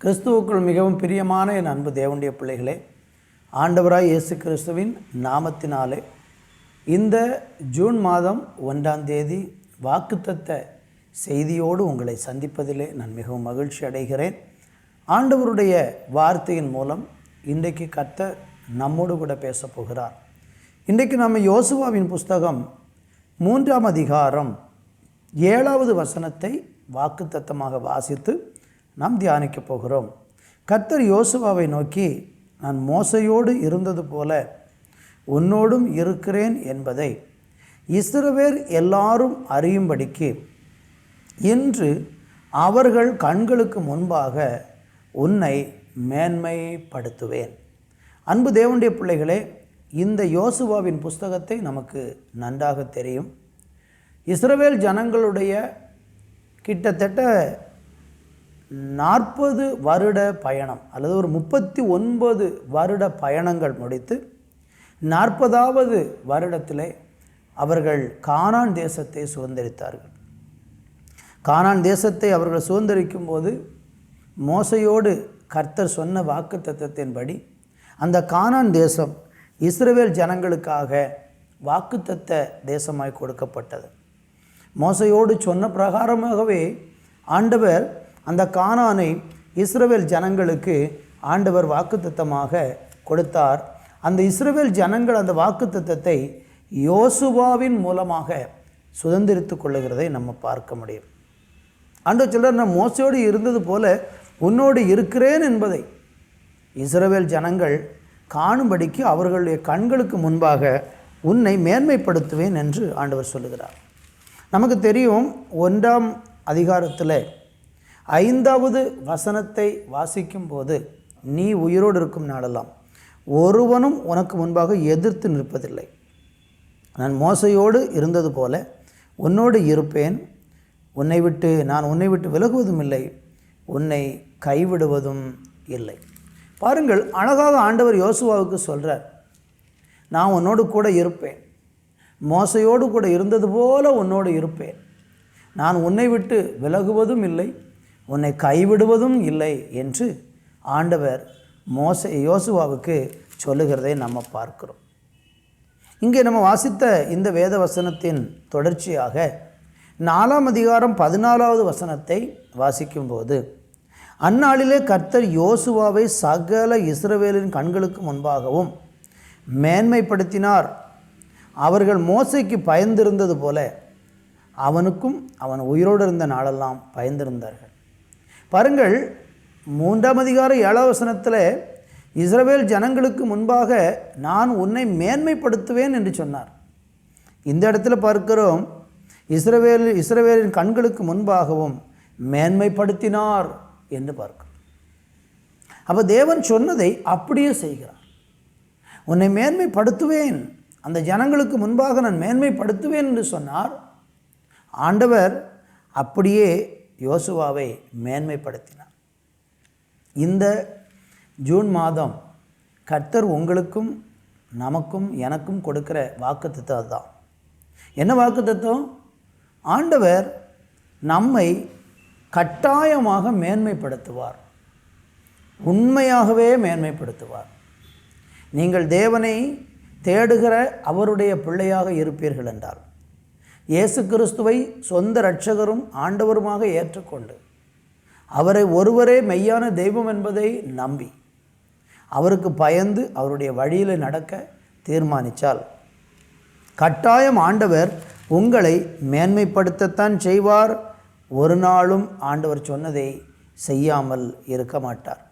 கிறிஸ்துவுக்குள் மிகவும் பிரியமான என் அன்பு தேவனுடைய பிள்ளைகளே, ஆண்டவராய் இயேசு கிறிஸ்துவின் நாமத்தினாலே இந்த ஜூன் மாதம் 1ஆம் தேதி வாக்குத்தத்த செய்தியோடு உங்களை சந்திப்பதிலே நான் மிகவும் மகிழ்ச்சி அடைகிறேன். ஆண்டவருடைய வார்த்தையின் மூலம் இன்றைக்கு கர்த்தர் நம்மோடு கூட பேசப் போகிறார். இன்றைக்கு நம்ம யோசுவாவின் புஸ்தகம் 3ஆம் அதிகாரம் 7வது வசனத்தை வாக்குத்தத்தமாக வாசித்து நாம் தியானிக்கப் போகிறோம். கர்த்தர் யோசுவாவை நோக்கி, நான் மோசையோடு இருந்தது போல உன்னோடும் இருக்கிறேன் என்பதை இஸ்ரவேல் எல்லாரும் அறியும்படிக்கு இன்று அவர்கள் கண்களுக்கு முன்பாக உன்னை மேன்மைப்படுத்துவேன். அன்பு தேவனுடைய பிள்ளைகளே, இந்த யோசுவாவின் புஸ்தகத்தை நமக்கு நன்றாக தெரியும். இஸ்ரவேல் ஜனங்களுடைய கிட்டத்தட்ட 40 வருட பயணம் அல்லது ஒரு 39 வருட பயணங்கள் முடித்து 40வது வருடத்திலே அவர்கள் கானான் தேசத்தை சுதந்திரித்தார்கள். கானான் தேசத்தை அவர்கள் சுதந்திரிக்கும் போது மோசையோடு கர்த்தர் சொன்ன வாக்குத்தத்தத்தின்படி அந்த கானான் தேசம் இஸ்ரவேல் ஜனங்களுக்காக வாக்குத்தத்த தேசமாய் கொடுக்கப்பட்டது. மோசையோடு சொன்ன பிரகாரமாகவே ஆண்டவர் அந்த கானானை இஸ்ரவேல் ஜனங்களுக்கு ஆண்டவர் வாக்குத்தத்தமாக கொடுத்தார். அந்த இஸ்ரவேல் ஜனங்கள் அந்த வாக்குத்தத்தத்தை யோசுவாவின் மூலமாக சுதந்திரித்து கொள்ளுகிறதை நம்ம பார்க்க முடியும். ஆண்டவர் சொல்றார், நான் மோசையோடு இருந்தது போல உன்னோடு இருக்கிறேன் என்பதை இஸ்ரவேல் ஜனங்கள் காணும்படிக்கு அவர்களுடைய கண்களுக்கு முன்பாக உன்னை மேன்மைப்படுத்துவேன் என்று ஆண்டவர் சொல்லுகிறார். நமக்கு தெரியும், 1ஆம் அதிகாரத்தில் 5வது வசனத்தை வாசிக்கும் போது, நீ உயிரோடு இருக்கும் நாளெல்லாம் ஒருவனும் உனக்கு முன்பாக எதிர்த்து நிற்பதில்லை. நான் மோசையோடு இருந்தது போல உன்னோடு இருப்பேன். நான் உன்னை விட்டு விலகுவதும் இல்லை, உன்னை கைவிடுவதும் இல்லை. பாருங்கள், அழகாக ஆண்டவர் யோசுவாவுக்கு சொல்கிறார், நான் உன்னோடு கூட இருப்பேன், மோசையோடு கூட இருந்தது போல உன்னோடு இருப்பேன், நான் உன்னை விட்டு விலகுவதும் இல்லை, உன்னை கைவிடுவதும் இல்லை என்று ஆண்டவர் யோசுவாவுக்கு சொல்லுகிறதை நம்ம பார்க்கிறோம். இங்கே நம்ம வாசித்த இந்த வேத வசனத்தின் தொடர்ச்சியாக 4ஆம் அதிகாரம் 14வது வசனத்தை வாசிக்கும்போது, அந்நாளிலே கர்த்தர் யோசுவாவை சகல இஸ்ரவேலின் கண்களுக்கு முன்பாகவும் மேன்மைப்படுத்தினார். அவர்கள் மோசைக்கு பயந்திருந்தது போல அவனுக்கும் அவன் உயிரோடு இருந்த நாளெல்லாம் பயந்திருந்தார்கள். பாருங்கள், 3ஆம் அதிகாரம் 7வது வசனத்தில் இஸ்ரவேல் ஜனங்களுக்கு முன்பாக நான் உன்னை மேன்மைப்படுத்துவேன் என்று சொன்னார். இந்த இடத்துல பார்க்கிறோம், இஸ்ரவேலின் கண்களுக்கு முன்பாகவும் மேன்மைப்படுத்தினார் என்று பார்க்கிறோம். அப்போ தேவன் சொன்னதை அப்படியே செய்கிறார். உன்னை மேன்மைப்படுத்துவேன், அந்த ஜனங்களுக்கு முன்பாக நான் மேன்மைப்படுத்துவேன் என்று சொன்னார். ஆண்டவர் அப்படியே யோசுவாவை மேன்மைப்படுத்தினார். இந்த ஜூன் மாதம் கர்த்தர் உங்களுக்கும் நமக்கும் எனக்கும் கொடுக்கிற வாக்குத்தத்தம் அதுதான். என்ன வாக்குத்தத்தம்? ஆண்டவர் நம்மை கட்டாயமாக மேன்மைப்படுத்துவார், உண்மையாகவே மேன்மைப்படுத்துவார். நீங்கள் தேவனை தேடுகிற அவருடைய பிள்ளையாக இருப்பீர்கள் என்றால், இயேசு கிறிஸ்துவை சொந்த இரட்சகரும் ஆண்டவருமாக ஏற்றுக்கொண்டு அவரை ஒருவரே மெய்யான தெய்வம் என்பதை நம்பி அவருக்கு பயந்து அவருடைய வழியில் நடக்க தீர்மானித்தால் கட்டாயம் ஆண்டவர் உங்களை மேன்மைப்படுத்தத்தான் செய்வார். ஒரு நாளும் ஆண்டவர் சொன்னதை செய்யாமல் இருக்க மாட்டார்.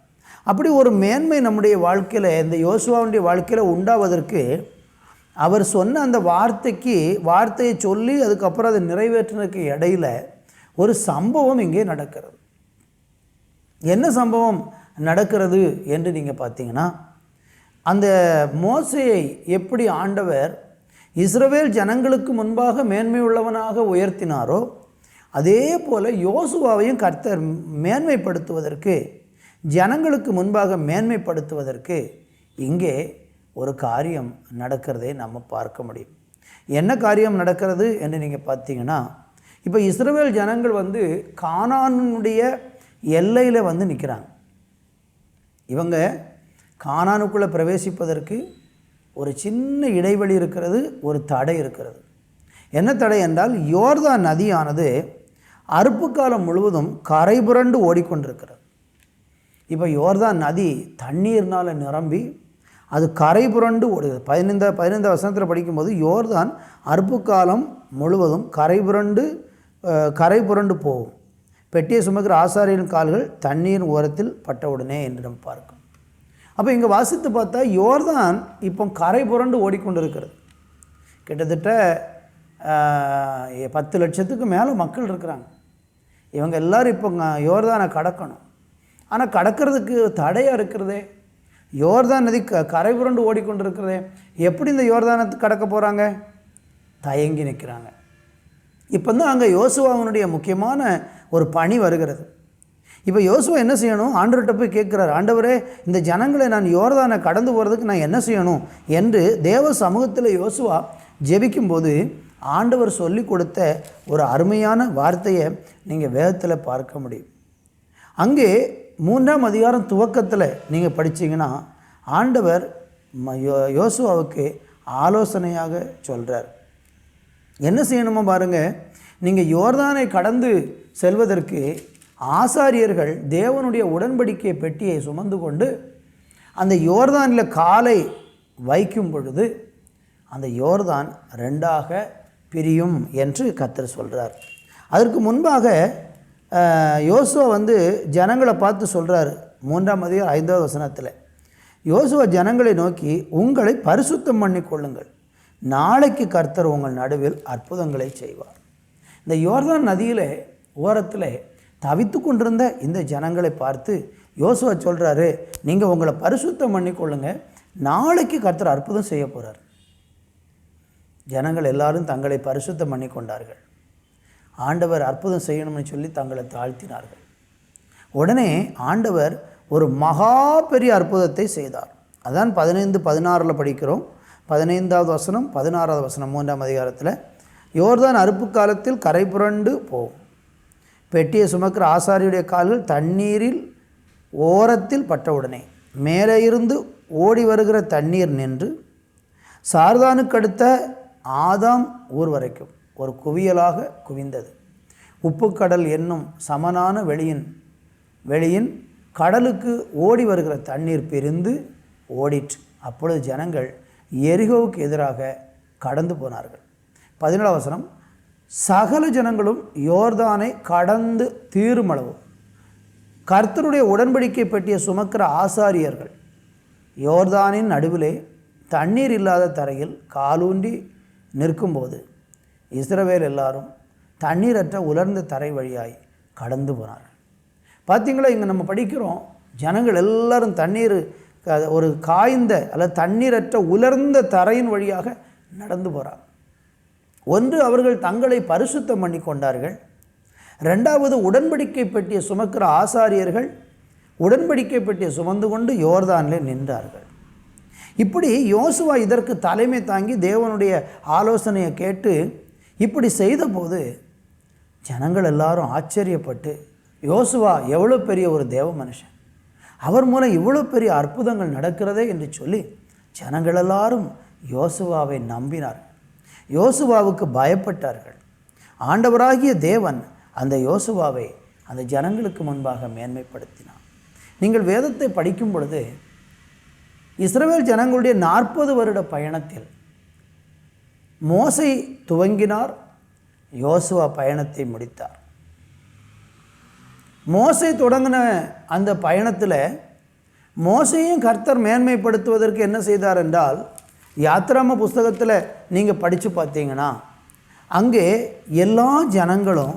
அப்படி ஒரு மேன்மை நம்முடைய வாழ்க்கையில், இந்த யோசுவாவுடைய வாழ்க்கையில் உண்டாவதற்கு அவர் சொன்ன அந்த வார்த்தையை சொல்லி அதுக்கப்புறம் அதை நிறைவேற்றினதுக்கு இடையில் ஒரு சம்பவம் இங்கே நடக்கிறது. என்ன சம்பவம் நடக்கிறது என்று நீங்கள் பார்த்தீங்கன்னா, அந்த மோசையை எப்படி ஆண்டவர் இஸ்ரவேல் ஜனங்களுக்கு முன்பாக மேன்மை உள்ளவனாக உயர்த்தினாரோ, அதே போல் யோசுவாவையும் கர்த்தர் மேன்மைப்படுத்துவதற்கு, ஜனங்களுக்கு முன்பாக மேன்மைப்படுத்துவதற்கு இங்கே ஒரு காரியம் நடக்கிறதை நம்ம பார்க்க முடியும். என்ன காரியம் நடக்கிறது என்று நீங்கள் பார்த்தீங்கன்னா, இப்போ இஸ்ரவேல் ஜனங்கள் கானானுடைய எல்லையில் நிற்கிறாங்க. இவங்க கானானுக்குள்ளே பிரவேசிப்பதற்கு ஒரு சின்ன இடைவெளி இருக்கிறது, ஒரு தடை இருக்கிறது. என்ன தடை என்றால், யோர்தான் நதியானது அறுப்பு காலம் முழுவதும் கரை புரண்டு ஓடிக்கொண்டிருக்கிறது. இப்போ யோர்தான் நதி தண்ணீர்னால் நிரம்பி அது கரை புரண்டு ஓடுது. 15 வசனத்தில் படிக்கும்போது யோர்தான் அறுப்பு காலம் முழுவதும் கரை புரண்டு போகும். பெட்டியை சுமக்கிற ஆசாரியரின் கால்கள் தண்ணீர் ஓரத்தில் பட்டவுடனே என்று நம்ம பார்க்கும். அப்போ இங்கே வாசித்து பார்த்தா யோர்தான் இப்போ கரை புரண்டு ஓடிக்கொண்டிருக்கிறது. கிட்டத்தட்ட 10 லட்சத்துக்கு மேலே மக்கள் இருக்கிறாங்க. இவங்க எல்லோரும் இப்போ யோர்தானை கடக்கணும். ஆனால் கடக்கிறதுக்கு தடையாக இருக்கிறதே. யோர்தான் நதி கரை புரண்டு ஓடிக்கொண்டிருக்கிறதே. எப்படி இந்த யோர்தானத்தை கடக்க போகிறாங்க? தயங்கி நிற்கிறாங்க. இப்போ தான் அங்கே யோசுவாவினுடைய முக்கியமான ஒரு பணி வருகிறது. இப்போ யோசுவா என்ன செய்யணும்? ஆண்டவர்கிட்ட போய் கேட்குறார், ஆண்டவரே, இந்த ஜனங்களை நான் யோர்தானை கடந்து போகிறதுக்கு நான் என்ன செய்யணும் என்று தேவ சமூகத்தில் யோசுவா ஜெபிக்கும்போது ஆண்டவர் சொல்லி கொடுத்த ஒரு அருமையான வார்த்தையை நீங்கள் வேதத்தில் பார்க்க முடியும். அங்கே 3ஆம் அதிகாரம் துவக்கத்தில் நீங்கள் படித்தீங்கன்னா ஆண்டவர் யோசுவாவுக்கு ஆலோசனையாக சொல்கிறார். என்ன செய்யணுமோ பாருங்கள், நீங்கள் யோர்தானை கடந்து செல்வதற்கு ஆசாரியர்கள் தேவனுடைய உடன்படிக்கை பெட்டியை சுமந்து கொண்டு அந்த யோர்தானில் காலை வைக்கும் பொழுது அந்த யோர்தான் 2ஆக பிரியும் என்று கர்த்தர் சொல்கிறார். அதற்கு முன்பாக யோசுவா ஜனங்களை பார்த்து சொல்கிறார். 3ஆம் அதிகாரம் 5வது வசனத்தில் யோசுவா ஜனங்களை நோக்கி, உங்களை பரிசுத்தம் பண்ணி கொள்ளுங்கள், நாளைக்கு கர்த்தர் உங்கள் நடுவில் அற்புதங்களை செய்வார். இந்த யோர்தான் நதியில் ஓரத்தில் தவித்து கொண்டிருந்த இந்த ஜனங்களை பார்த்து யோசுவா சொல்கிறாரு, நீங்கள் உங்களை பரிசுத்தம் பண்ணி கொள்ளுங்கள், நாளைக்கு கர்த்தர் அற்புதம் செய்ய போகிறார். ஜனங்கள் எல்லாரும் தங்களை பரிசுத்தம் பண்ணி கொண்டார்கள். ஆண்டவர் அற்புதம் செய்யணும்னு சொல்லி தங்களை தாழ்த்தினார்கள். உடனே ஆண்டவர் ஒரு மகா பெரிய அற்புதத்தை செய்தார். அதான் 15-16 படிக்கிறோம். 15வது வசனம் 16வது வசனம் 3ஆம் அதிகாரத்தில், யோர்தான் அறுப்பு காலத்தில் கரை புரண்டு போகும். பெட்டியை சுமக்கிற ஆசாரியுடைய கால்கள் தண்ணீரில் ஓரத்தில் பட்டவுடனே மேலே இருந்து ஓடி வருகிற தண்ணீர் நின்று சார்தானுக்கு அடுத்த ஆதாம் ஊர் வரைக்கும் ஒரு குவியலாக குவிந்தது. உப்புக்கடல் என்னும் சமனான வெளியின் கடலுக்கு ஓடி வருகிற தண்ணீர் பிரிந்து ஓடிற்று. அப்பொழுது ஜனங்கள் எரிகோவுக்கு எதிராக கடந்து போனார்கள். 17ஆம் வசனம், சகல ஜனங்களும் யோர்தானை கடந்து தீருமளவும் கர்த்தருடைய உடன்படிக்கை பெட்டியை சுமக்கிற ஆசாரியர்கள் யோர்தானின் நடுவிலே தண்ணீர் இல்லாத தரையில் காலூன்றி நிற்கும்போது இஸ்ரவேல் எல்லாரும் தண்ணீரற்ற உலர்ந்த தரை வழியாய் கடந்து போனார்கள். பார்த்திங்களா, இங்கே நம்ம படிக்கிறோம், ஜனங்கள் எல்லாரும் தண்ணீர் ஒரு காய்ந்த அல்லது தண்ணீரற்ற உலர்ந்த தரையின் வழியாக நடந்து போகிறாங்க. ஒன்று, அவர்கள் தங்களை பரிசுத்தம் பண்ணி கொண்டார்கள். 2வது, உடன்படிக்கை பெட்டியை சுமக்கிற ஆசாரியர்கள் உடன்படிக்கை பெட்டியை சுமந்து கொண்டு யோர்தானில் நின்றார்கள். இப்படி யோசுவா இதற்கு தலைமை தாங்கி தேவனுடைய ஆலோசனையை கேட்டு இப்படி செய்தபோது ஜனங்கள் எல்லாரும் ஆச்சரியப்பட்டு, யோசுவா எவ்வளோ பெரிய ஒரு தேவ மனுஷன், அவர் மூலம் இவ்வளோ பெரிய அற்புதங்கள் நடக்கிறதே என்று சொல்லி ஜனங்கள் எல்லாரும் யோசுவாவை நம்பினார்கள். யோசுவாவுக்கு பயப்பட்டார்கள். ஆண்டவராகிய தேவன் அந்த யோசுவாவை அந்த ஜனங்களுக்கு முன்பாக மேன்மைப்படுத்தினார். நீங்கள் வேதத்தை படிக்கும் பொழுது இஸ்ரவேல் ஜனங்களுடைய 40 வருட பயணத்தில் மோசே துவங்கினார், யோசுவா பயணத்தை முடித்தார். மோசே தொடங்கின அந்த பயணத்தில் மோசையும் கர்த்தர் மேன்மைப்படுத்துவதற்கு என்ன செய்தார் என்றால், யாத்திராம புஸ்தகத்தில் நீங்கள் படித்து பார்த்தீங்கன்னா அங்கே எல்லா ஜனங்களும்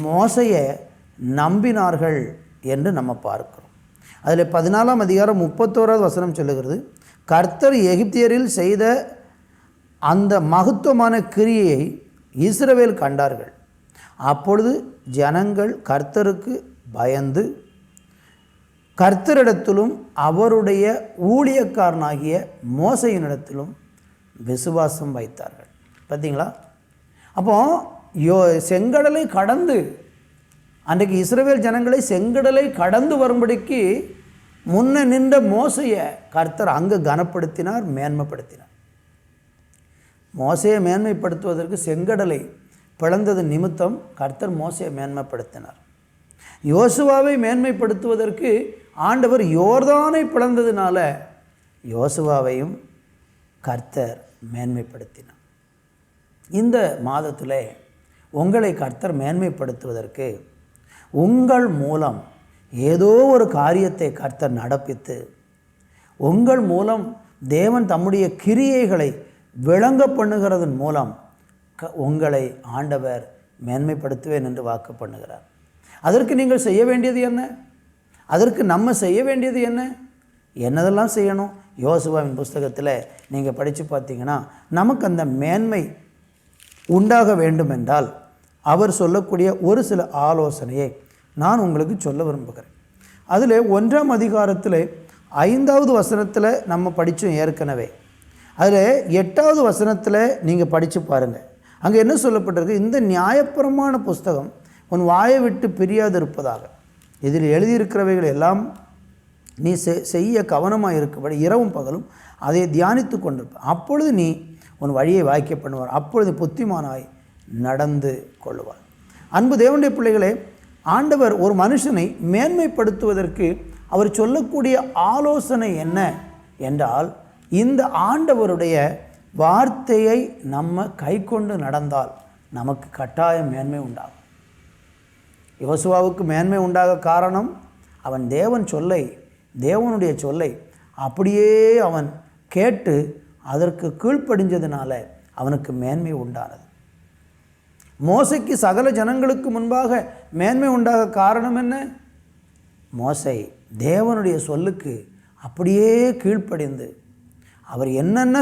மோசையை நம்பினார்கள் என்று நம்ம பார்க்கிறோம். அதில் 14ஆம் அதிகாரம் 31வது வசனம் சொல்லுகிறது, கர்த்தர் எகிப்தியரில் செய்த அந்த மகத்துவமான கிரியையை இஸ்ரவேல் கண்டார்கள். அப்பொழுது ஜனங்கள் கர்த்தருக்கு பயந்து கர்த்தரிடத்திலும் அவருடைய ஊழியக்காரனாகிய மோசையினிடத்திலும் விசுவாசம் வைத்தார்கள். பார்த்தீங்களா? அப்போ செங்கடலை கடந்து அன்றைக்கு இஸ்ரவேல் ஜனங்களை செங்கடலை கடந்து வரும்படிக்கு முன்ன நின்ற மோசையை கர்த்தர் அங்கே கனப்படுத்தினார், மேன்மைப்படுத்தினார். மோசையை மேன்மைப்படுத்துவதற்கு செங்கடலை பிளந்தது நிமித்தம் கர்த்தர் மோசையை மேன்மைப்படுத்தினார். யோசுவாவை மேன்மைப்படுத்துவதற்கு ஆண்டவர் யோர்தானை பிளந்ததுனால யோசுவாவையும் கர்த்தர் மேன்மைப்படுத்தினார். இந்த மாதத்தில் உங்களை கர்த்தர் மேன்மைப்படுத்துவதற்கு உங்கள் மூலம் ஏதோ ஒரு காரியத்தை கர்த்தர் நடப்பித்து உங்கள் மூலம் தேவன் தம்முடைய கிரியைகளை விளங்க பண்ணுகிறதன் மூலம் உங்களை ஆண்டவர் மேன்மைப்படுத்துவேன் என்று வாக்கு பண்ணுகிறார். அதற்கு நீங்கள் செய்ய வேண்டியது என்ன? அதற்கு நம்ம செய்ய வேண்டியது என்ன? என்னதெல்லாம் செய்யணும்? யோசுவாவின் புஸ்தகத்தில் நீங்கள் படித்து பார்த்தீங்கன்னா நமக்கு அந்த மேன்மை உண்டாக வேண்டும் என்றால் அவர் சொல்லக்கூடிய ஒரு சில ஆலோசனையை நான் உங்களுக்கு சொல்ல விரும்புகிறேன். அதில் 1ஆம் அதிகாரத்தில் 5வது வசனத்தில் நம்ம படித்தோம் ஏற்கனவே. அதில் 8வது வசனத்தில் நீங்கள் படித்து பாருங்கள். அங்கே என்ன சொல்லப்பட்டிருக்கு? இந்த நியாயப்பிரமாண புஸ்தகம் உன் வாயை விட்டு பிரியாது இருப்பதாக, இதில் எழுதியிருக்கிறவைகள் எல்லாம் நீ செய்ய கவனமாக இருக்கும்படி இரவும் பகலும் அதை தியானித்து கொண்டிருப்ப, அப்பொழுது நீ உன் வழியை வாய்க்க பண்ணுவார், அப்பொழுது புத்திமானாய் நடந்து கொள்ளுவார். அன்பு தேவனுடைய பிள்ளைகளே, ஆண்டவர் ஒரு மனுஷனை மேன்மைப்படுத்துவதற்கு அவர் சொல்லக்கூடிய ஆலோசனை என்ன என்றால், இந்த ஆண்டவருடைய வார்த்தையை நம்ம கை கொண்டு நடந்தால் நமக்கு கட்டாயம் மேன்மை உண்டாகும். யோசுவாவுக்கு மேன்மை உண்டாக காரணம் அவன் தேவனுடைய சொல்லை அப்படியே அவன் கேட்டு அதற்கு கீழ்ப்படிஞ்சதுனால அவனுக்கு மேன்மை உண்டானது. மோசைக்கு சகல ஜனங்களுக்கு முன்பாக மேன்மை உண்டாக காரணம் என்ன? மோசை தேவனுடைய சொல்லுக்கு அப்படியே கீழ்ப்படிந்து அவர் என்னென்ன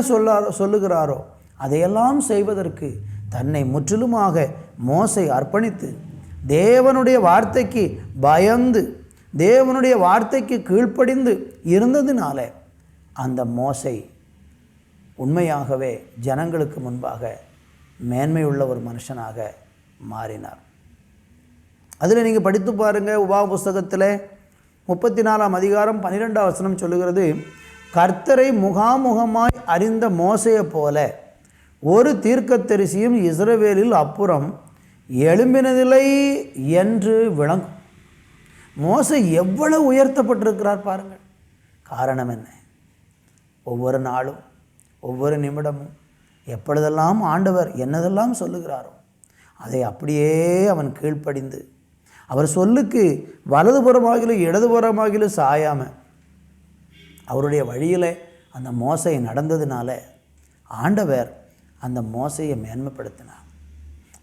சொல்லுகிறாரோ அதையெல்லாம் செய்வதற்கு தன்னை முற்றிலுமாக மோசை அர்ப்பணித்து தேவனுடைய வார்த்தைக்கு பயந்து தேவனுடைய வார்த்தைக்கு கீழ்ப்படிந்து இருந்ததினால அந்த மோசை உண்மையாகவே ஜனங்களுக்கு முன்பாக மேன்மையுள்ள ஒரு மனுஷனாக மாறினார். அதில் நீங்கள் படித்து பாருங்கள். உபாகம புஸ்தகத்தில் 34ஆம் அதிகாரம் 12ஆம் வசனம் சொல்லுகிறது, கர்த்தரை முகாமுகமாய் அறிந்த மோசையை போல ஒரு தீர்க்கதரிசியும் இஸ்ரவேலில் அப்புறம் எழும்பினதில்லை என்று விளங்கும். மோசை எவ்வளவு உயர்த்தப்பட்டிருக்கிறார் பாருங்கள். காரணம் என்ன? ஒவ்வொரு நாளும் ஒவ்வொரு நிமிடமும் எப்பொழுதெல்லாம் ஆண்டவர் என்னதெல்லாம் சொல்லுகிறாரோ அதை அப்படியே அவன் கீழ்ப்படிந்து அவர் சொல்லுக்கு வலதுபுறமாகிலும் இடதுபுறமாகிலும் சாயாமல் அவருடைய வழியில் அந்த மோசை நடந்ததுனால ஆண்டவர் அந்த மோசையை மேன்மைப்படுத்தினார்.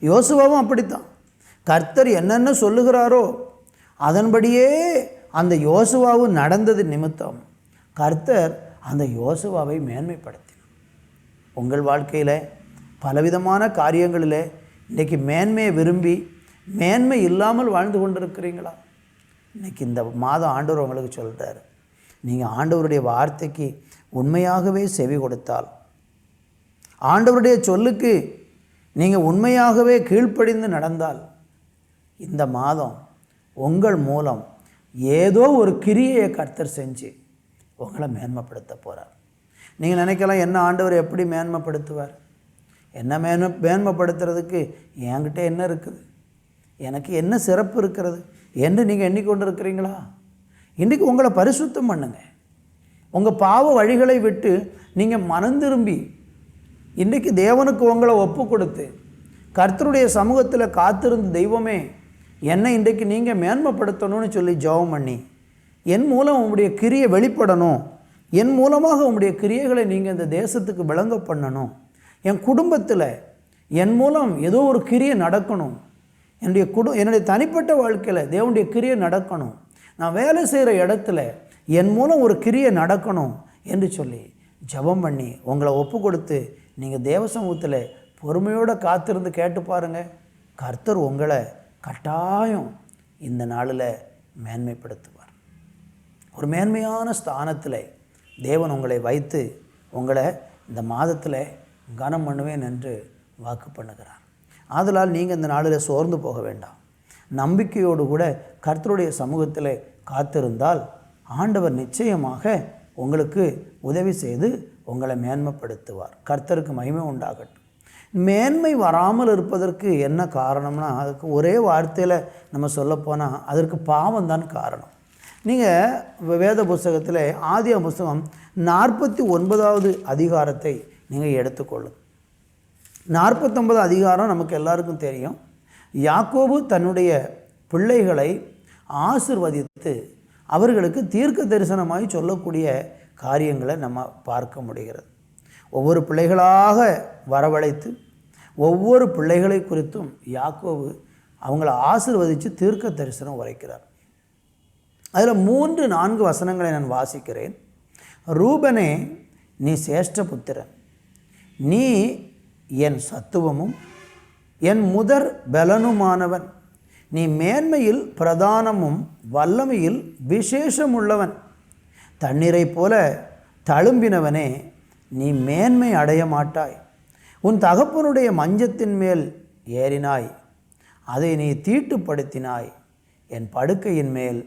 யோசுவாவும் அப்படித்தான். கர்த்தர் என்னென்ன சொல்லுகிறாரோ அதன்படியே அந்த யோசுவாவும் நடந்தது நிமித்தம் கர்த்தர் அந்த யோசுவாவை மேன்மைப்படுத்தினார். உங்கள் வாழ்க்கையில் பலவிதமான காரியங்களில் இன்றைக்கி மேன்மையை விரும்பி மேன்மை இல்லாமல் வாழ்ந்து கொண்டிருக்கிறீங்களா? இன்றைக்கி இந்த மாதம் ஆண்டவர் உங்களுக்கு சொல்கிறார், நீங்கள் ஆண்டவருடைய வார்த்தைக்கு உண்மையாகவே செவி கொடுத்தால், ஆண்டவருடைய சொல்லுக்கு நீங்கள் உண்மையாகவே கீழ்ப்படிந்து நடந்தால், இந்த மாதம் உங்கள் மூலம் ஏதோ ஒரு கிரியையை கர்த்தர் செஞ்சு உங்களை மேன்மைப்படுத்த போகிறார். நீங்கள் நினைக்கலாம், என்ன ஆண்டவர் எப்படி மேன்மைப்படுத்துவார்? என்ன மேன்மைப்படுத்துறதுக்கு என்கிட்ட என்ன இருக்குது, எனக்கு என்ன சிறப்பு இருக்கிறது என்று நீங்கள் எண்ணிக்கொண்டு இருக்கிறீங்களா? இன்றைக்கு உங்களை பரிசுத்தம் பண்ணுங்க. உங்கள் பாவ வழிகளை விட்டு நீங்கள் மனம் திரும்பி இன்றைக்கு தேவனுக்கு உங்களை ஒப்பு கொடுத்து கர்த்தருடைய சமூகத்தில் காத்திருந்த தெய்வமே என்னை இன்றைக்கு நீங்கள் மேன்மைப்படுத்தணும்னு சொல்லி ஜெபம் பண்ணி என் மூலம் உங்களுடைய கிரியை வெளிப்படணும், என் மூலமாக உங்களுடைய கிரியைகளை நீங்கள் இந்த தேசத்துக்கு விளங்க பண்ணணும், என் குடும்பத்தில் என் மூலம் ஏதோ ஒரு கிரியை நடக்கணும், என்னுடைய தனிப்பட்ட வாழ்க்கையில் தேவனுடைய கிரியை நடக்கணும், நான் வேலை செய்கிற இடத்துல என் மூலம் ஒரு கிரியை நடக்கணும் என்று சொல்லி ஜெபம் பண்ணி உங்களை ஒப்பு கொடுத்து நீங்கள் தேவ சமூகத்தில் பொறுமையோடு காத்திருந்து கேட்டு பாருங்கள். கர்த்தர் உங்களை கட்டாயம் இந்த நாளில் மேன்மைப்படுத்துவார். ஒரு மேன்மையான ஸ்தானத்தில் தேவன் உங்களை வைத்து உங்களை இந்த மாதத்தில் கனம் பண்ணுவேன் என்று வாக்கு பண்ணுகிறார். ஆதலால் நீங்கள் இந்த நாளில் சோர்ந்து போக வேண்டாம். நம்பிக்கையோடு கூட கர்த்தருடைய சமூகத்தில் காத்திருந்தால் ஆண்டவர் நிச்சயமாக உங்களுக்கு உதவி செய்து உங்களை மேன்மைப்படுத்துவார். கர்த்தருக்கு மகிமை உண்டாகட்டும். மேன்மை வராமல் இருப்பதற்கு என்ன காரணம்னா, அதுக்கு ஒரே வார்த்தையில் நம்ம சொல்லப்போனால் அதற்கு பாவம் தான் காரணம். நீங்கள் வேத புஸ்தகத்தில் ஆதியா புஸ்தகம் 49வது அதிகாரத்தை நீங்கள் எடுத்துக்கொள்ளும். 49 அதிகாரம் நமக்கு எல்லாருக்கும் தெரியும். யாக்கோபு தன்னுடைய பிள்ளைகளை ஆசிர்வதித்து அவர்களுக்கு தீர்க்க தரிசனமாய் சொல்லக்கூடிய காரியங்களை நம்ம பார்க்க முடிகிறது. ஒவ்வொரு பிள்ளைகளாக வரவழைத்து ஒவ்வொரு பிள்ளைகளை குறித்தும் யாக்கோபு அவங்கள ஆசிர்வதித்து தீர்க்க தரிசனம் உரைக்கிறார். அதில் 3-4 வசனங்களை நான் வாசிக்கிறேன். ரூபனே, நீ சேஷ்ட புத்திரன், நீ என் சத்துவமும் என் முதற் பலனுமானவன், நீ மேன்மையில் பிரதானமும் வல்லமையில் விசேஷமுள்ளவன், தண்ணீரை போல தழும்பினவனே, நீ மேன்மை அடைய மாட்டாய். உன் தகப்பனுடைய மஞ்சத்தின் மேல் ஏறினாய், அதை நீ தீட்டுப்படுத்தினாய், என் படுக்கையின் மேல்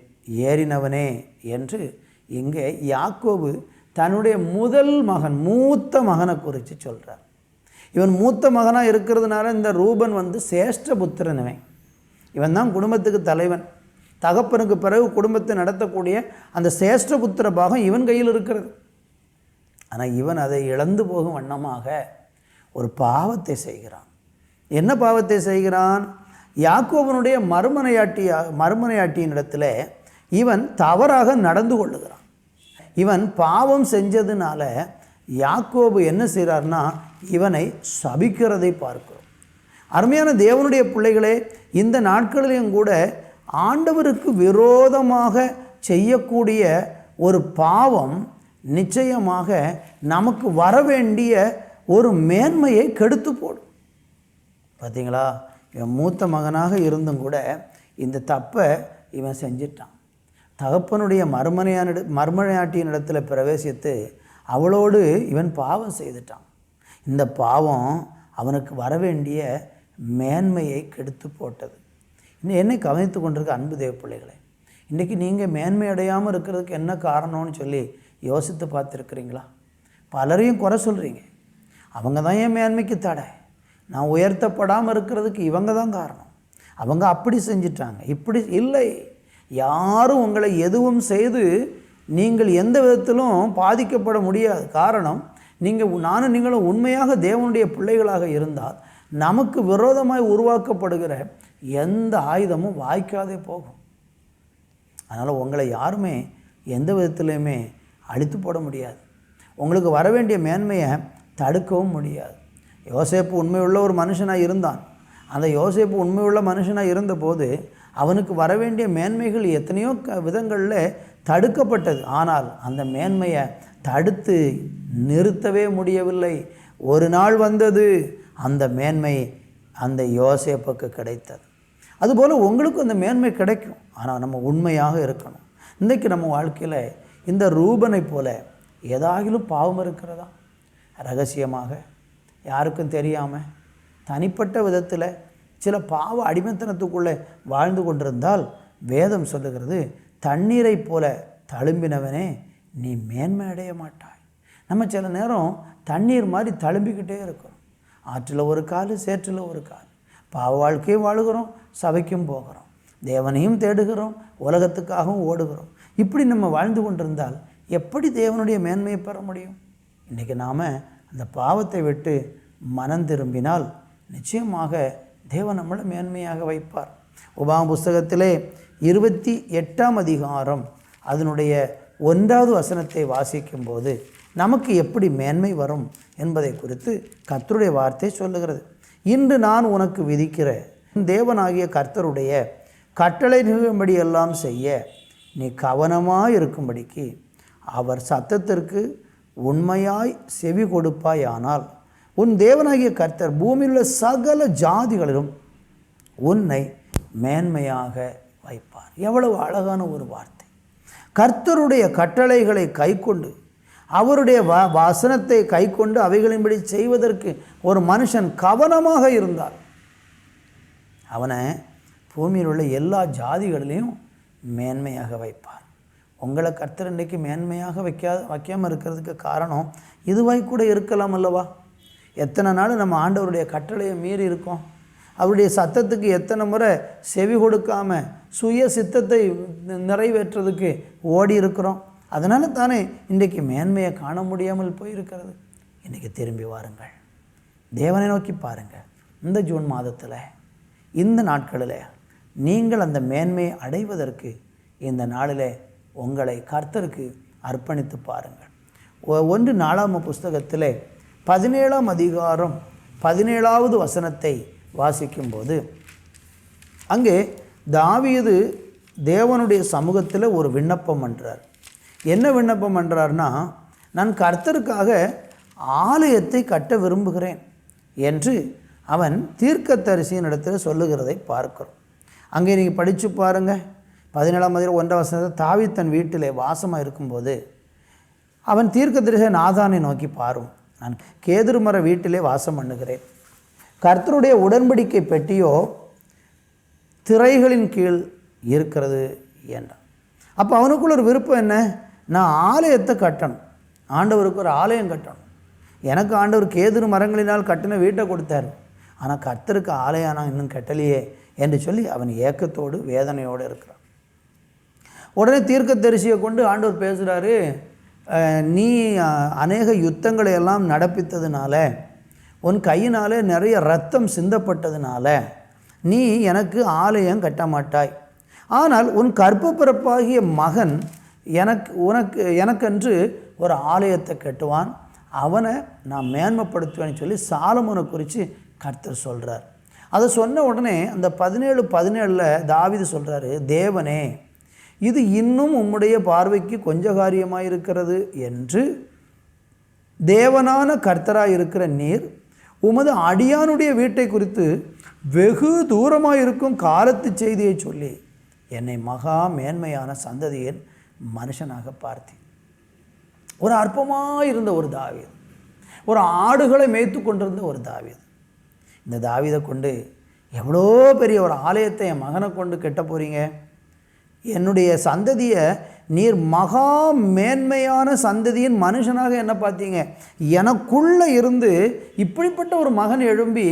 ஏறினவனே என்று இங்கே யாக்கோபு தன்னுடைய முதல் மகன், மூத்த மகனை குறித்து சொல்கிறார். இவன் மூத்த மகனாக இருக்கிறதுனால இந்த ரூபன் சேஷ்ட புத்திரனுவன். இவன் தான் குடும்பத்துக்கு தலைவன். தகப்பனுக்கு பிறகு குடும்பத்தை நடத்தக்கூடிய அந்த சேஷ்ட புத்திர பாகம் இவன் கையில் இருக்கிறது. ஆனால் இவன் அதை இழந்து போகும் வண்ணமாக ஒரு பாவத்தை செய்கிறான். என்ன பாவத்தை செய்கிறான்? யாக்கோபனுடைய மறுமனையாட்டியின் இடத்துல இவன் தவறாக நடந்து கொள்ளுகிறான். இவன் பாவம் செஞ்சதுனால யாக்கோபு என்ன செய்கிறார்னா இவனை சபிக்கிறதை பார்க்கிறோம். அருமையான தேவனுடைய பிள்ளைகளே, இந்த நாட்களிலும் கூட ஆண்டவருக்கு விரோதமாக செய்யக்கூடிய ஒரு பாவம் நிச்சயமாக நமக்கு வரவேண்டிய ஒரு மேன்மையை கெடுத்து போடும். பார்த்தீங்களா? இவன் மூத்த மகனாக இருந்தும் கூட இந்த தப்பை இவன் செஞ்சிட்டான். தகப்பனுடைய மறுமனையாட்டியின் இடத்துல பிரவேசித்து அவளோடு இவன் பாவம் செய்துட்டான். இந்த பாவம் அவனுக்கு வரவேண்டிய மேன்மையை கெடுத்து போட்டது. இன்னும் என்னை கவனித்து கொண்டிருக்க அன்பு தேவ பிள்ளைகளே, இன்றைக்கி நீங்கள் மேன்மை அடையாமல் இருக்கிறதுக்கு என்ன காரணம்னு சொல்லி யோசித்து பார்த்துருக்குறீங்களா? பலரையும் குறை சொல்கிறீங்க. அவங்க தான் என் மேன்மைக்கு தடை, நான் உயர்த்தப்படாமல் இருக்கிறதுக்கு இவங்க தான் காரணம், அவங்க அப்படி செஞ்சிட்டாங்க, இப்படி இல்லை. யாரும் உங்களை எதுவும் செய்து நீங்கள் எந்த விதத்திலும் பாதிக்கப்பட முடியாது. காரணம், நானும் நீங்களும் உண்மையாக தேவனுடைய பிள்ளைகளாக இருந்தால் நமக்கு விரோதமாய் உருவாக்கப்படுகிற எந்த ஆயுதமும் வாய்க்காதே போகும். அதனால் உங்களை யாருமே எந்த விதத்துலையுமே அழித்து போட முடியாது. உங்களுக்கு வர வேண்டிய மேன்மையை தடுக்கவும் முடியாது. யோசேப்பு உண்மையுள்ள ஒரு மனுஷனாக இருந்தான். அந்த யோசேப்பு உண்மையுள்ள மனுஷனாக இருந்தபோது அவனுக்கு வரவேண்டிய மேன்மைகள் எத்தனையோ விதங்களில் தடுக்கப்பட்டது. ஆனால் அந்த மேன்மையை தடுத்து நிறுத்தவே முடியவில்லை. ஒரு நாள் வந்தது, அந்த மேன்மை அந்த யோசேப்புக்கு கிடைத்தது. அதுபோல் உங்களுக்கும் அந்த மேன்மை கிடைக்கும். ஆனால் நம்ம உண்மையாக இருக்கணும். இன்றைக்கு நம்ம வாழ்க்கையில் இந்த ரூபனை போல ஏதாகிலும் பாவம் இருக்கிறதா? ரகசியமாக யாருக்கும் தெரியாமல் தனிப்பட்ட விதத்தில் சில பாவ அடிமைத்தனத்துக்குள்ளே வாழ்ந்து கொண்டிருந்தால் வேதம் சொல்லுகிறது, தண்ணீரை போல தழும்பினவனே நீ மேன்மை அடைய மாட்டாய். நம்ம சில நேரம் தண்ணீர் மாதிரி தழும்பிக்கிட்டே இருக்கிறோம். ஆற்றில் ஒரு கால், சேற்றில் ஒரு கால். பாவ வாழ்க்கையும் வாழுகிறோம், சபைக்கும் போகிறோம், தேவனையும் தேடுகிறோம், உலகத்துக்காகவும் ஓடுகிறோம். இப்படி நம்ம வாழ்ந்து கொண்டிருந்தால் எப்படி தேவனுடைய மேன்மையை பெற முடியும்? இன்றைக்கி நாம் அந்த பாவத்தை விட்டு மனம் திரும்பினால் நிச்சயமாக தேவன் நம்மளை மேன்மையாக வைப்பார். உபாகம புஸ்தகத்திலே 28ஆம் அதிகாரம் அதனுடைய 1வது வசனத்தை வாசிக்கும்போது நமக்கு எப்படி மேன்மை வரும் என்பதை குறித்து கர்த்தருடைய வார்த்தை சொல்லுகிறது. இன்று நான் உனக்கு விதிக்கிற தேவனாகிய கர்த்தருடைய கட்டளையின்படி எல்லாம் செய்ய நீ கவனமாய் இருக்கும்படிக்கு அவர் சத்தத்திற்கு உண்மையாய் செவி கொடுப்பாயானால் உன் தேவனாகிய கர்த்தர் பூமியில் உள்ள சகல ஜாதிகளிலும் உன்னை மேன்மையாக வைப்பார். எவ்வளவு அழகான ஒரு வார்த்தை! கர்த்தருடைய கட்டளைகளை கைக்கொண்டு, அவருடைய வசனத்தை கைக்கொண்டு அவைகளின்படி செய்வதற்கு ஒரு மனுஷன் கவனமாக இருந்தார், அவனை பூமியில் உள்ள எல்லா ஜாதிகளிலையும் மேன்மையாக வைப்பார். உங்களை கர்த்தர் இன்றைக்கு மேன்மையாக வைக்காமல் இருக்கிறதுக்கு காரணம் இதுவாய் கூட இருக்கலாம் அல்லவா? எத்தனை நாள் நம்ம ஆண்டவருடைய கட்டளையை மீறி இருக்கோம், அவருடைய சத்தத்துக்கு எத்தனை முறை செவி கொடுக்காமல் சுய சித்தத்தை நிறைவேற்றுறதுக்கு ஓடி இருக்கிறோம். அதனால தானே இன்றைக்கு மேன்மையை காண முடியாமல் போயிருக்கிறது. இன்றைக்கி திரும்பி வாருங்கள், தேவனை நோக்கி பாருங்கள். இந்த ஜூன் மாதத்தில், இந்த நாட்களில் நீங்கள் அந்த மேன்மையை அடைவதற்கு இந்த நாளில் உங்களை கர்த்தருக்கு அர்ப்பணித்து பாருங்கள். 1 நாளாகம புஸ்தகத்தில் 17ஆம் அதிகாரம் 17வது வசனத்தை வாசிக்கும்போது, அங்கே தாவீது தேவனுடைய சமூகத்தில் ஒரு விண்ணப்பம் பண்ணுறார். என்ன விண்ணப்பம் பண்ணுறார்னா, நான் கர்த்தருக்காக ஆலயத்தை கட்ட விரும்புகிறேன் என்று அவன் தீர்க்கதரிசியின் இடத்துல சொல்லுகிறதை பார்க்கிறோம். அங்கே நீங்கள் படித்து பாருங்கள். 17ஆம் அதிகாரம் 1ஆம் வசனத்தில், தாவீது தன் வீட்டிலே வாசமாக இருக்கும்போது அவன் தீர்க்கதரிசி நாதானை நோக்கி பாரும், நான் கேதுரு மர வீட்டிலே வாசம் பண்ணுகிறேன், கர்த்தருடைய உடன்படிக்கை பெட்டியோ திரைகளின் கீழ் இருக்கிறது என்றான். அப்போ அவனுக்குள்ள ஒரு விருப்பம் என்ன? நான் ஆலயத்தை கட்டணும், ஆண்டவருக்கு ஒரு ஆலயம் கட்டணும். எனக்கு ஆண்டவர் கேதுரு மரங்களினால் கட்டின வீட்டை கொடுத்தார், ஆனால் கர்த்தருக்கு ஆலயம் நான் இன்னும் கட்டலையே என்று சொல்லி அவன் ஏக்கத்தோடு வேதனையோடு இருக்கிறான். உடனே தீர்க்கதரிசியை கொண்டு ஆண்டவர் பேசுகிறாரு, நீ அநேக யுத்தங்களை எல்லாம் நடப்பித்ததுனால, உன் கையினாலே நிறைய ரத்தம் சிந்தப்பட்டதுனால நீ எனக்கு ஆலயம் கட்ட மாட்டாய். ஆனால் உன் கர்ப்பப்பிறப்பாகிய மகன் எனக்கென்று ஒரு ஆலயத்தை கட்டுவான், அவனை நான் மேன்மைப்படுத்துவேன்னு சொல்லி சாலமோனை குறித்து கர்த்தர் சொல்கிறார். அதை சொன்ன உடனே அந்த 17:17 தாவீது சொல்கிறாரு, தேவனே, இது இன்னும் உம்முடைய பார்வைக்கு கொஞ்ச காரியமாக இருக்கிறது என்று தேவனான கர்த்தராக இருக்கிற நீர் உமது அடியானுடைய வீட்டை குறித்து வெகு தூரமாக இருக்கும் காலத்து செய்தியை சொல்லி என்னை மகா மேன்மையான சந்ததியின் மனுஷனாக பார்த்தேன். ஒரு அற்பமாக இருந்த ஒரு தாவீது, ஒரு ஆடுகளை மேய்த்து கொண்டிருந்த ஒரு தாவீது. இந்த தாவீதை கொண்டு எவ்வளோ பெரிய ஒரு ஆலயத்தை என் மகனை கொண்டு கட்ட போகிறீங்க, என்னுடைய சந்ததியை நீர் மகா மேன்மையான சந்ததியின் மனுஷனாக என்ன பார்த்தீங்க, எனக்குள்ளே இருந்து இப்படிப்பட்ட ஒரு மகன் எழும்பி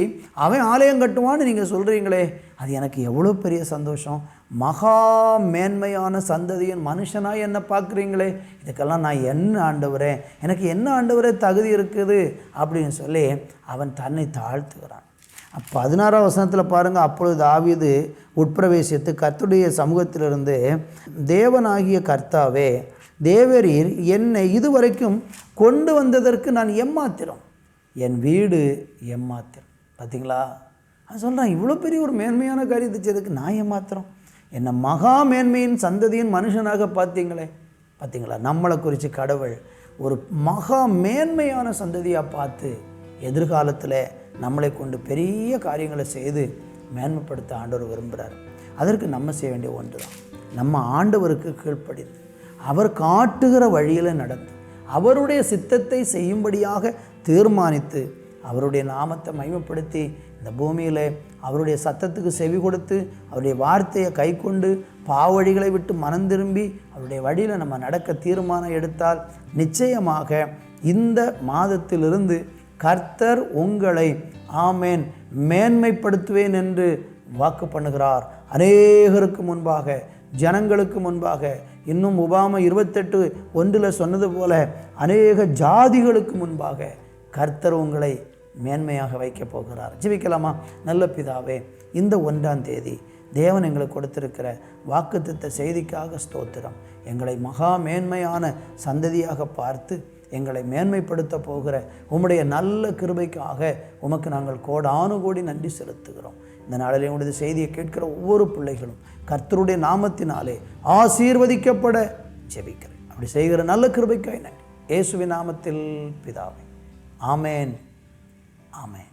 அவன் ஆலயம் கட்டுவான்னு நீங்கள் சொல்கிறீங்களே, அது எனக்கு எவ்வளோ பெரிய சந்தோஷம். மகா மேன்மையான சந்ததியின் மனுஷனாக என்ன பார்க்குறீங்களே, இதுக்கெல்லாம் நான் என்ன ஆண்டவரே, எனக்கு என்ன ஆண்டவரே தகுதி இருக்குது அப்படின்னு சொல்லி அவன் தன்னை தாழ்த்துகிறான். 16ஆம் வசனத்தில் பாருங்கள், அப்பொழுது தாவீது உட்பிரவேசித்து கர்த்தருடைய சமூகத்திலிருந்து, தேவனாகிய கர்த்தாவே, தேவரீர் என்னை இதுவரைக்கும் கொண்டு வந்ததற்கு நான் எம்மாத்திரம், என் வீடு எம்மாத்திரம். பார்த்தீங்களா, அது சொல்கிறான், இவ்வளோ பெரிய ஒரு மேன்மையான காரியத்தை செய்ததுக்கு நான் எம்மாத்திரம், என்னை மகா மேன்மையின் சந்ததியின் மனுஷனாக பார்த்தீங்களா. நம்மளை குறித்து கடவுள் ஒரு மகா மேன்மையான சந்ததியாக பார்த்து எதிர்காலத்தில் நம்மளை கொண்டு பெரிய காரியங்களை செய்து மேன்மைப்படுத்த ஆண்டவர் விரும்புகிறார். அதற்கு நம்ம செய்ய வேண்டிய ஒன்று தான், நம்ம ஆண்டவருக்கு கீழ்ப்படிந்து அவர் காட்டுகிற வழியில் நடந்து அவருடைய சித்தத்தை செய்யும்படியாக தீர்மானித்து அவருடைய நாமத்தை மகிமைப்படுத்தி இந்த பூமியில் அவருடைய சத்தத்துக்கு செவி கொடுத்து அவருடைய வார்த்தையை கை கொண்டு பாவழிகளை விட்டு மனம் திரும்பி அவருடைய வழியில் நம்ம நடக்க தீர்மானம் எடுத்தால் நிச்சயமாக இந்த மாதத்திலிருந்து கர்த்தர் உங்களை ஆமேன் மேன்மைப்படுத்துவேன் என்று வாக்கு பண்ணுகிறார். அநேகருக்கு முன்பாக, ஜனங்களுக்கு முன்பாக, இன்னும் உபாமா 28:1 சொன்னது போல அநேக ஜாதிகளுக்கு முன்பாக கர்த்தர் உங்களை மேன்மையாக வைக்கப் போகிறார். ஜெபிக்கலாமா? நல்ல பிதாவே, இந்த 1ஆம் தேதி தேவன் எங்களுக்கு கொடுத்திருக்கிற வாக்குத்தத்த செய்திக்காக ஸ்தோத்திரம். எங்களை மகா மேன்மையான சந்ததியாக பார்த்து எங்களை மேன்மைப்படுத்த போகிற உம்முடைய நல்ல கிருபைக்காக உமக்கு நாங்கள் கோடானுகோடி நன்றி செலுத்துகிறோம். இந்த நாளில் உங்களுடைய செய்தியை கேட்கிற ஒவ்வொரு பிள்ளைகளும் கர்த்தருடைய நாமத்தினாலே ஆசீர்வதிக்கப்பட ஜெபிக்கிறேன். அப்படி செய்கிற நல்ல கிருபைக்காய் நன்றி. இயேசுவின் நாமத்தில் பிதாவே, ஆமேன், ஆமேன்.